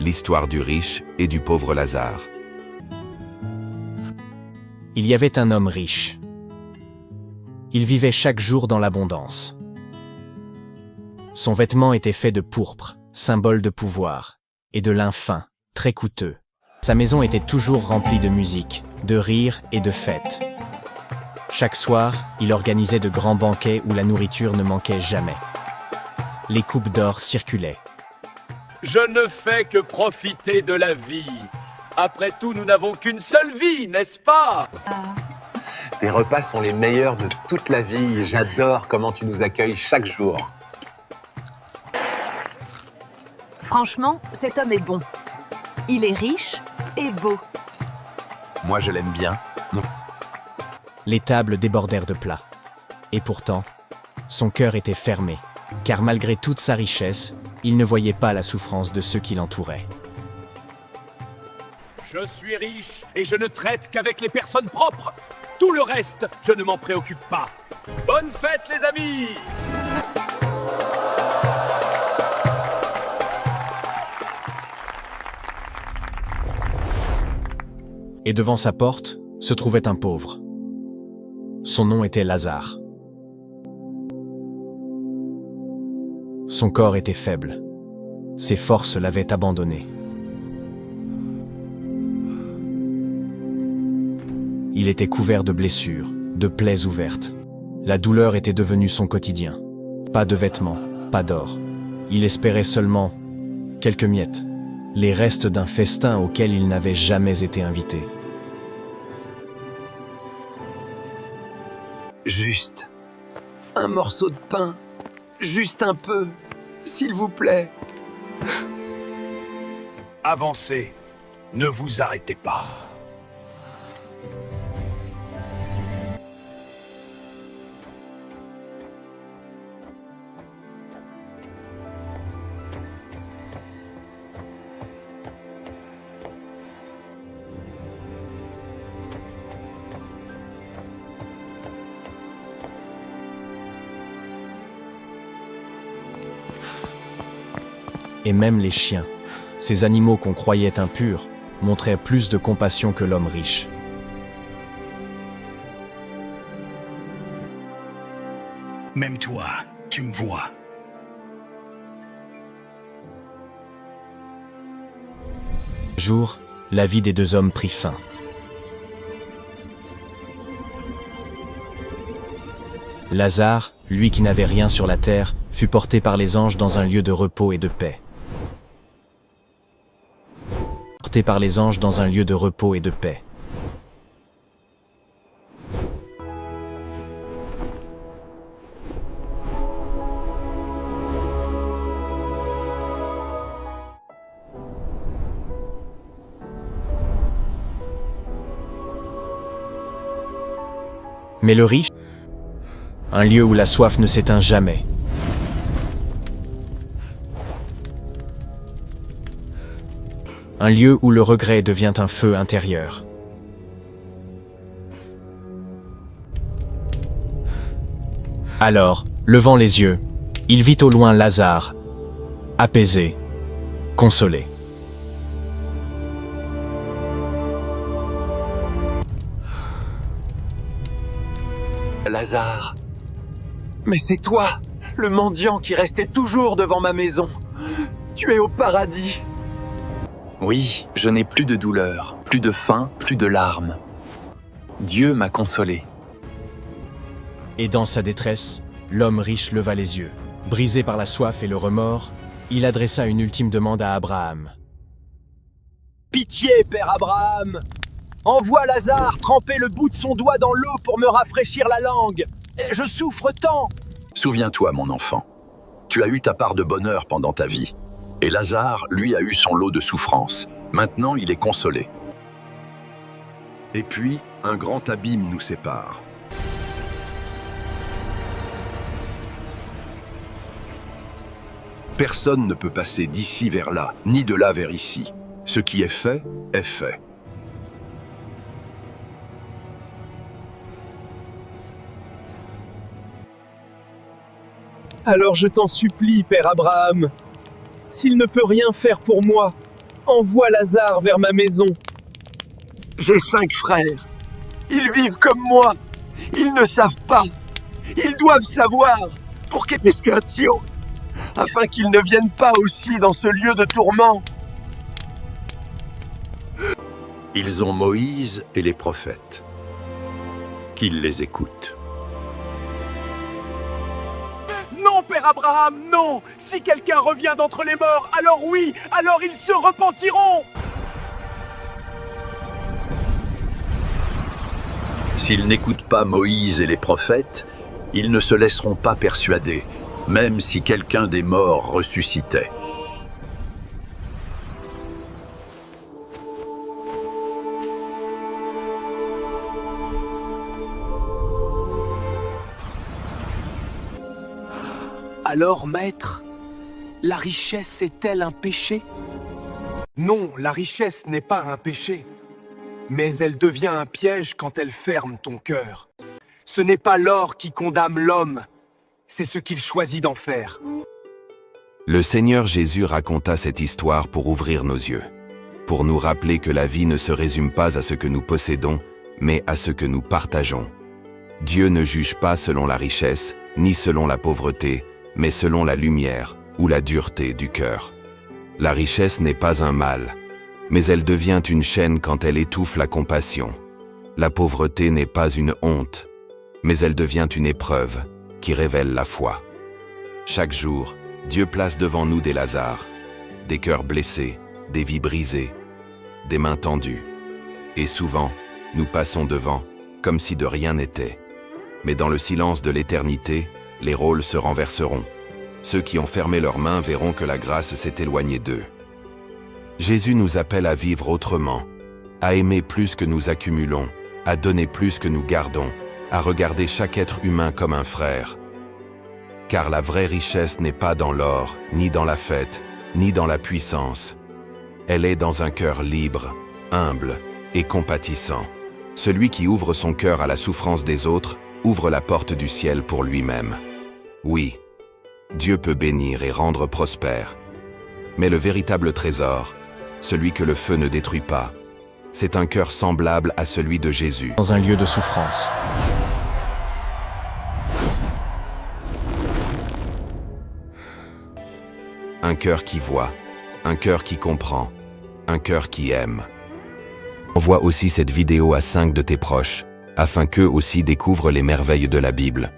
l'histoire du riche et du pauvre Lazare. Il y avait un homme riche. Il vivait chaque jour dans l'abondance. Son vêtement était fait de pourpre, symbole de pouvoir, et de lin fin, très coûteux. Sa maison était toujours remplie de musique, de rires et de fêtes. Chaque soir, il organisait de grands banquets où la nourriture ne manquait jamais. Les coupes d'or circulaient. Je ne fais que profiter de la vie. Après tout, nous n'avons qu'une seule vie, n'est-ce pas? Tes repas sont les meilleurs de toute la vie. J'adore comment tu nous accueilles chaque jour. Franchement, cet homme est bon. Il est riche et beau. Moi, je l'aime bien. Les tables débordèrent de plats. Et pourtant, son cœur était fermé, car malgré toute sa richesse, il ne voyait pas la souffrance de ceux qui l'entouraient. Je suis riche et je ne traite qu'avec les personnes propres. Tout le reste, je ne m'en préoccupe pas. Bonne fête, les amis! Et devant sa porte se trouvait un pauvre. Son nom était Lazare. Son corps était faible. Ses forces l'avaient abandonné. Il était couvert de blessures, de plaies ouvertes. La douleur était devenue son quotidien. Pas de vêtements, pas d'or. Il espérait seulement quelques miettes, les restes d'un festin auquel il n'avait jamais été invité. Juste un morceau de pain. Juste un peu, s'il vous plaît. Avancez, ne vous arrêtez pas. Et même les chiens, ces animaux qu'on croyait impurs, montraient plus de compassion que l'homme riche. Même toi, tu me vois. Un jour, la vie des deux hommes prit fin. Lazare, lui qui n'avait rien sur la terre, fut porté par les anges dans un lieu de repos et de paix. Porté par les anges dans un lieu de repos et de paix. Mais le riche, un lieu où la soif ne s'éteint jamais. Un lieu où le regret devient un feu intérieur. Alors, levant les yeux, il vit au loin Lazare, apaisé, consolé. Lazare. Mais c'est toi, le mendiant qui restait toujours devant ma maison. Tu es au paradis. Oui, je n'ai plus de douleur, plus de faim, plus de larmes. Dieu m'a consolé. Et dans sa détresse, l'homme riche leva les yeux. Brisé par la soif et le remords, il adressa une ultime demande à Abraham. Pitié, père Abraham! Envoie Lazare tremper le bout de son doigt dans l'eau pour me rafraîchir la langue. Je souffre tant! Souviens-toi, mon enfant, tu as eu ta part de bonheur pendant ta vie. Et Lazare, lui, a eu son lot de souffrance. Maintenant, il est consolé. Et puis, un grand abîme nous sépare. Personne ne peut passer d'ici vers là, ni de là vers ici. Ce qui est fait, est fait. Alors je t'en supplie, père Abraham. S'il ne peut rien faire pour moi, Envoie Lazare vers ma maison. J'ai 5 frères. Ils vivent comme moi. Ils ne savent pas. Ils doivent savoir. Pour quelle expiation, afin qu'ils ne viennent pas aussi dans ce lieu de tourment. Ils ont Moïse et les prophètes. Qu'ils les écoutent. Non, Père Abraham, non! Si quelqu'un revient d'entre les morts, alors oui, alors ils se repentiront! S'ils n'écoutent pas Moïse et les prophètes, ils ne se laisseront pas persuader, même si quelqu'un des morts ressuscitait. Alors, maître, la richesse est-elle un péché? Non, la richesse n'est pas un péché, mais elle devient un piège quand elle ferme ton cœur. Ce n'est pas l'or qui condamne l'homme, c'est ce qu'il choisit d'en faire. Le Seigneur Jésus raconta cette histoire pour ouvrir nos yeux, pour nous rappeler que la vie ne se résume pas à ce que nous possédons, mais à ce que nous partageons. Dieu ne juge pas selon la richesse, ni selon la pauvreté, mais selon la lumière ou la dureté du cœur. La richesse n'est pas un mal, mais elle devient une chaîne quand elle étouffe la compassion. La pauvreté n'est pas une honte, mais elle devient une épreuve qui révèle la foi. Chaque jour, Dieu place devant nous des Lazare, des cœurs blessés, des vies brisées, des mains tendues. Et souvent, nous passons devant, comme si de rien n'était. Mais dans le silence de l'éternité, les rôles se renverseront. Ceux qui ont fermé leurs mains verront que la grâce s'est éloignée d'eux. Jésus nous appelle à vivre autrement, à aimer plus que nous accumulons, à donner plus que nous gardons, à regarder chaque être humain comme un frère. Car la vraie richesse n'est pas dans l'or, ni dans la fête, ni dans la puissance. Elle est dans un cœur libre, humble et compatissant. Celui qui ouvre son cœur à la souffrance des autres ouvre la porte du ciel pour lui-même. Oui, Dieu peut bénir et rendre prospère. Mais le véritable trésor, celui que le feu ne détruit pas, c'est un cœur semblable à celui de Jésus. Dans un lieu de souffrance. Un cœur qui voit, un cœur qui comprend, un cœur qui aime. Envoie aussi cette vidéo à 5 de tes proches, afin qu'eux aussi découvrent les merveilles de la Bible.